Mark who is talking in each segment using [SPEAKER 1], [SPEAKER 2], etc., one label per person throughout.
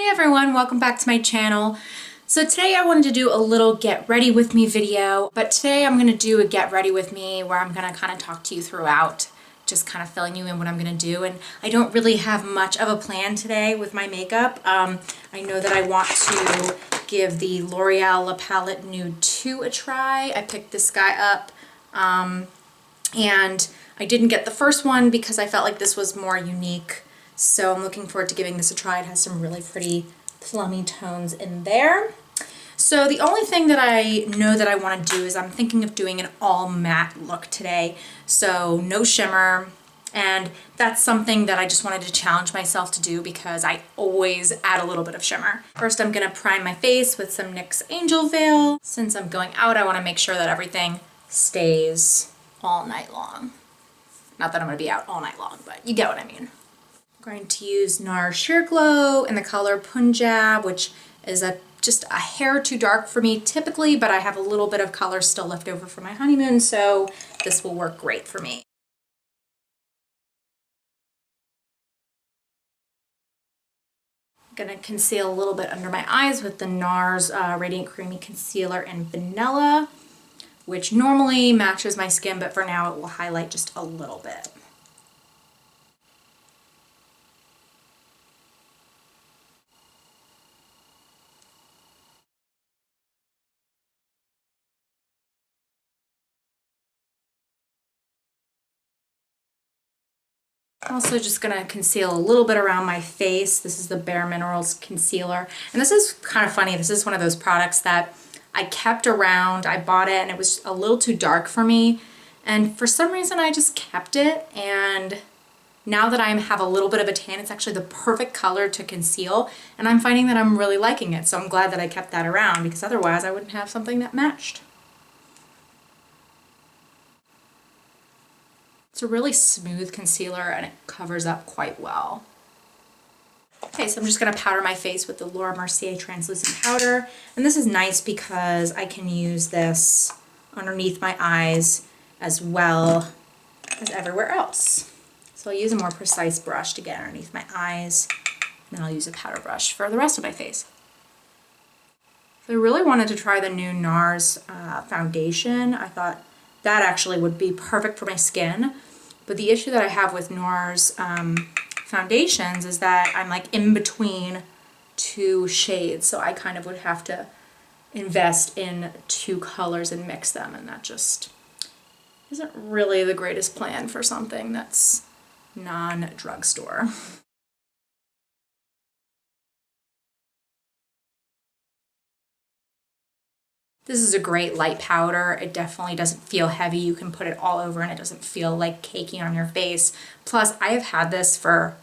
[SPEAKER 1] Hey everyone, welcome back to my channel. So today I wanted to do a little get ready with me video, but today I'm going to do a get ready with me where I'm going to kind of talk to you throughout, just kind of filling you in what I'm going to do. And I don't really have much of a plan today with my makeup. I know that I want to give the L'Oreal La Palette Nude 2 a try. I picked this guy up and I didn't get the first one because I felt like this was more unique. So I'm looking forward to giving this a try. It has some really pretty plummy tones in there. So the only thing that I know that I want to do is I'm thinking of doing an all matte look today. So no shimmer, and that's something that I just wanted to challenge myself to do because I always add a little bit of shimmer. First I'm going to prime my face with some NYX Angel Veil. Since I'm going out, I want to make sure that everything stays all night long. Not that I'm going to be out all night long, but you get what I mean. I'm going to use NARS Sheer Glow in the color Punjab, which is just a hair too dark for me typically, but I have a little bit of color still left over from my honeymoon, so this will work great for me. I'm going to conceal a little bit under my eyes with the NARS Radiant Creamy Concealer in Vanilla, which normally matches my skin, but for now it will highlight just a little bit. I'm also just going to conceal a little bit around my face. This is the Bare Minerals concealer. And this is kind of funny. This is one of those products that I kept around. I bought it and it was a little too dark for me. And for some reason I just kept it. And now that I have a little bit of a tan, it's actually the perfect color to conceal. And I'm finding that I'm really liking it. So I'm glad that I kept that around because otherwise I wouldn't have something that matched. It's a really smooth concealer and it covers up quite well. Okay, so I'm just going to powder my face with the Laura Mercier translucent powder. And this is nice because I can use this underneath my eyes as well as everywhere else. So I'll use a more precise brush to get underneath my eyes, and then I'll use a powder brush for the rest of my face. So I really wanted to try the new NARS foundation. I thought that actually would be perfect for my skin. But the issue that I have with NARS foundations is that I'm like in between two shades. So I kind of would have to invest in two colors and mix them. And that just isn't really the greatest plan for something that's non-drugstore. This is a great light powder. It definitely doesn't feel heavy. You can put it all over and it doesn't feel like cakey on your face. Plus, I have had this for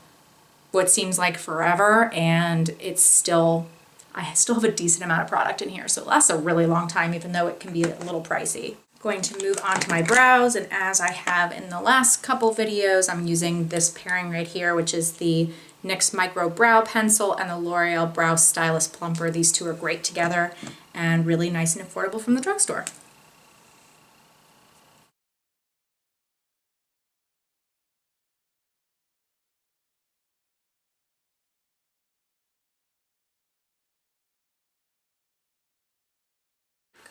[SPEAKER 1] what seems like forever and I still have a decent amount of product in here. So it lasts a really long time, even though it can be a little pricey. I'm going to move on to my brows, and as I have in the last couple videos, I'm using this pairing right here, which is the NYX Micro Brow Pencil and the L'Oreal Brow Stylist Plumper. These two are great together and really nice and affordable from the drugstore.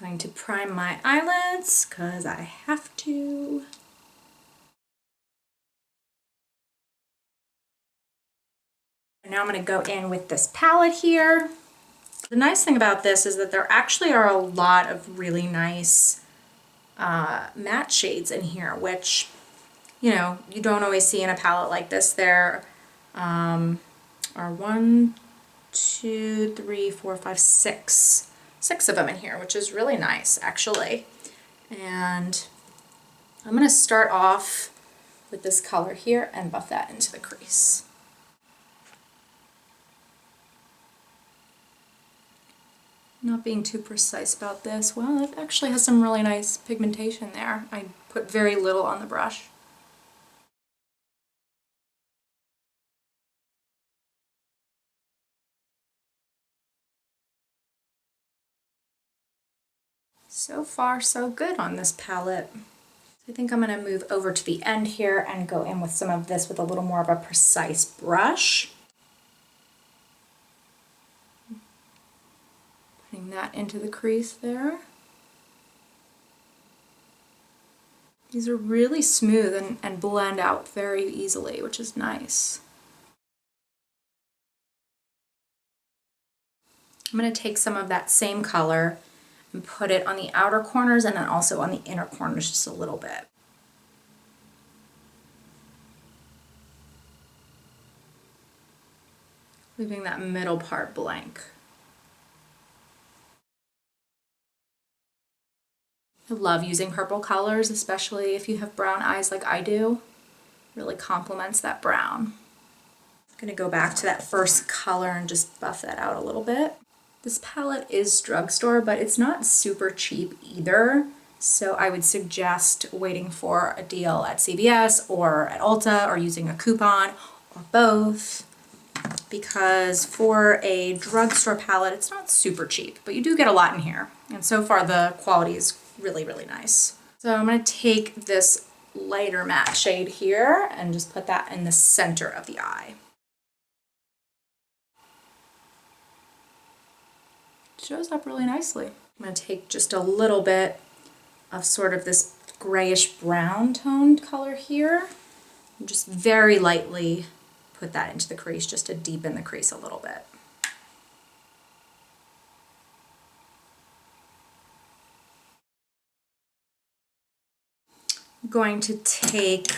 [SPEAKER 1] Going to prime my eyelids because I have to. And now I'm going to go in with this palette here. The nice thing about this is that there actually are a lot of really nice matte shades in here, which, you know, you don't always see in a palette like this. There are 1, 2, 3, 4, 5, 6 of them in here, which is really nice actually. And I'm going to start off with this color here and buff that into the crease. Not being too precise about this. Well, it actually has some really nice pigmentation there. I put very little on the brush. So far, so good on this palette. So I think I'm going to move over to the end here and go in with some of this with a little more of a precise brush. Bring that into the crease there. These are really smooth and blend out very easily, which is nice. I'm going to take some of that same color and put it on the outer corners and then also on the inner corners just a little bit. Leaving that middle part blank. I love using purple colors, especially if you have brown eyes like I do. Really complements that brown. I'm going to go back to that first color and just buff that out a little bit. This palette is drugstore, but it's not super cheap either. So I would suggest waiting for a deal at CVS or at Ulta or using a coupon or both, because for a drugstore palette, it's not super cheap, but you do get a lot in here. And so far the quality is really, really nice. So I'm going to take this lighter matte shade here and just put that in the center of the eye. It shows up really nicely. I'm going to take just a little bit of sort of this grayish brown toned color here and just very lightly put that into the crease just to deepen the crease a little bit. I'm going to take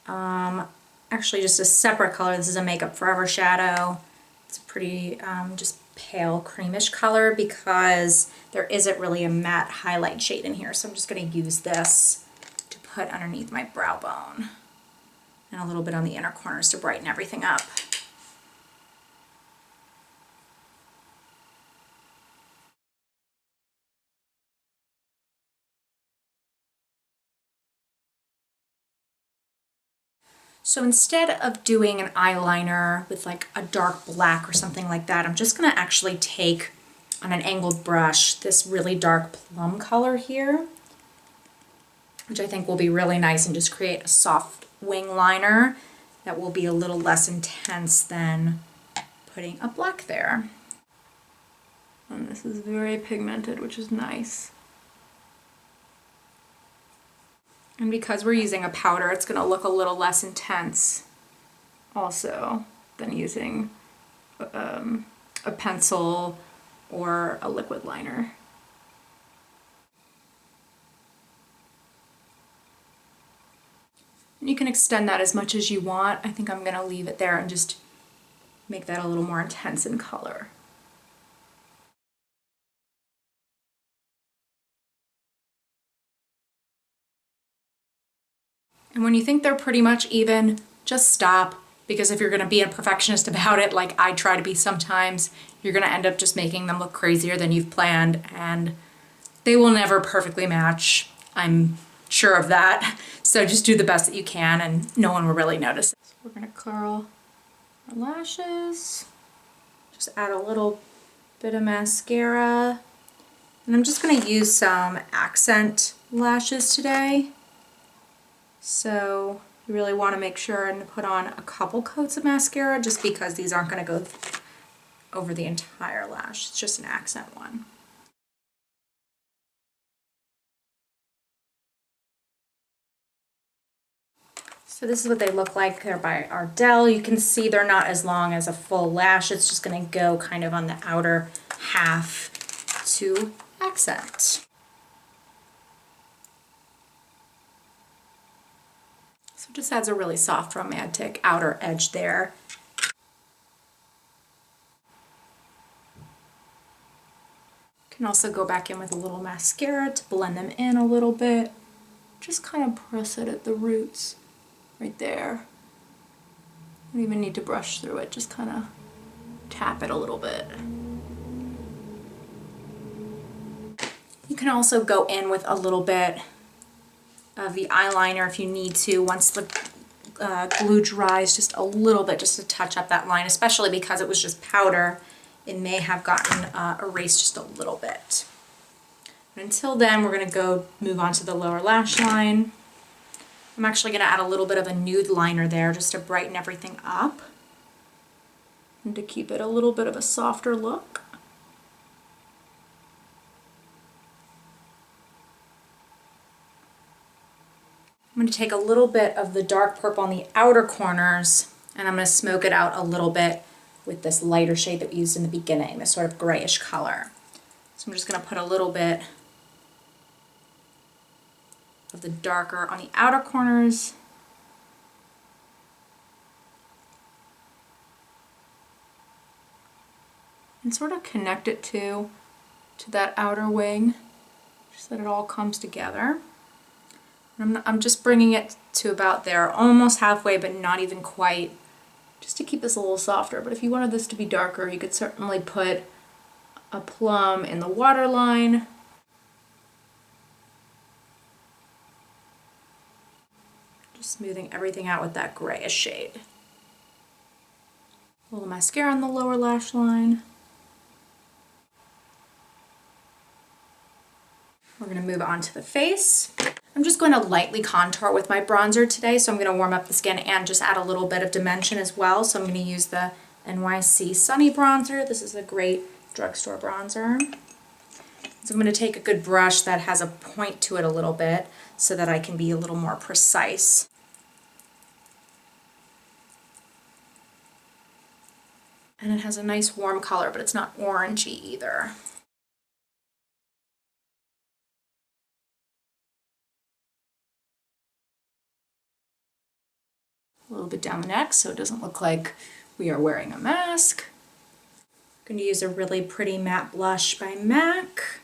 [SPEAKER 1] actually just a separate color. This is a Makeup Forever shadow. It's a pretty just pale creamish color because there isn't really a matte highlight shade in here. So I'm just going to use this to put underneath my brow bone and a little bit on the inner corners to brighten everything up. So instead of doing an eyeliner with like a dark black or something like that, I'm just gonna actually take on an angled brush this really dark plum color here, which I think will be really nice and just create a soft wing liner that will be a little less intense than putting a black there. And this is very pigmented, which is nice. And because we're using a powder, it's going to look a little less intense also than using a pencil or a liquid liner. And you can extend that as much as you want. I think I'm going to leave it there and just make that a little more intense in color. And when you think they're pretty much even, just stop, because if you're going to be a perfectionist about it, like I try to be sometimes, you're going to end up just making them look crazier than you've planned, and they will never perfectly match. I'm sure of that. So just do the best that you can and no one will really notice. So we're going to curl our lashes, just add a little bit of mascara, and I'm just going to use some accent lashes today. So you really want to make sure and put on a couple coats of mascara, just because these aren't going to go over the entire lash. It's just an accent one. So this is what they look like. They're by Ardell. You can see they're not as long as a full lash. It's just going to go kind of on the outer half to accent. So it just adds a really soft, romantic outer edge there. You can also go back in with a little mascara to blend them in a little bit. Just kind of press it at the roots right there. You don't even need to brush through it, just kind of tap it a little bit. You can also go in with a little bit of the eyeliner if you need to once the glue dries, just a little bit, just to touch up that line, especially because it was just powder. It may have gotten erased just a little bit. But until then, we're going to move on to the lower lash line. I'm actually going to add a little bit of a nude liner there just to brighten everything up and to keep it a little bit of a softer look. going to take a little bit of the dark purple on the outer corners, and I'm going to smoke it out a little bit with this lighter shade that we used in the beginning, this sort of grayish color. So I'm just going to put a little bit of the darker on the outer corners. And sort of connect it to that outer wing, just so that it all comes together. I'm just bringing it to about there, almost halfway, but not even quite, just to keep this a little softer. But if you wanted this to be darker, you could certainly put a plum in the waterline. Just smoothing everything out with that grayish shade. A little mascara on the lower lash line. We're going to move on to the face. I'm just going to lightly contour with my bronzer today, so I'm going to warm up the skin and just add a little bit of dimension as well. So I'm going to use the NYC Sunny Bronzer. This is a great drugstore bronzer. So I'm going to take a good brush that has a point to it a little bit so that I can be a little more precise. And it has a nice warm color, but it's not orangey either. A little bit down the neck so it doesn't look like we are wearing a mask. I'm going to use a really pretty matte blush by MAC.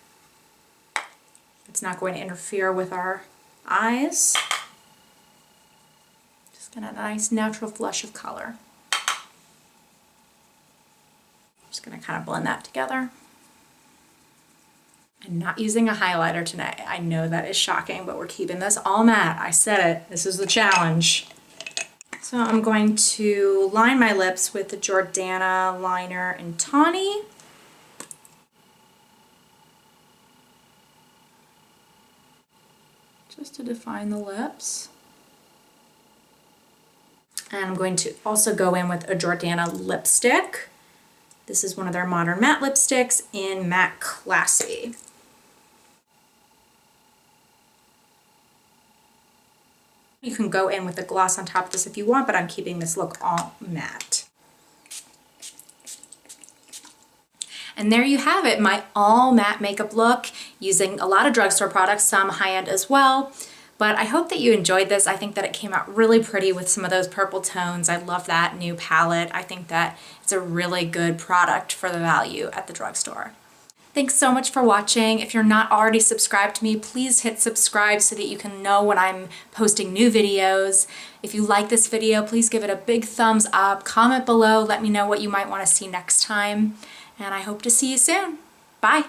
[SPEAKER 1] It's not going to interfere with our eyes. Just get a nice natural flush of color. Just going to kind of blend that together. I'm not using a highlighter tonight. I know that is shocking, but we're keeping this all matte. I said it. This is the challenge. So I'm going to line my lips with the Jordana liner in Tawny. Just to define the lips. And I'm going to also go in with a Jordana lipstick. This is one of their modern matte lipsticks in Matte Classy. You can go in with a gloss on top of this if you want, but I'm keeping this look all matte. And there you have it, my all matte makeup look using a lot of drugstore products, some high-end as well. But I hope that you enjoyed this. I think that it came out really pretty with some of those purple tones. I love that new palette. I think that it's a really good product for the value at the drugstore. Thanks so much for watching. If you're not already subscribed to me, please hit subscribe so that you can know when I'm posting new videos. If you like this video, please give it a big thumbs up. Comment below, let me know what you might want to see next time. And I hope to see you soon. Bye.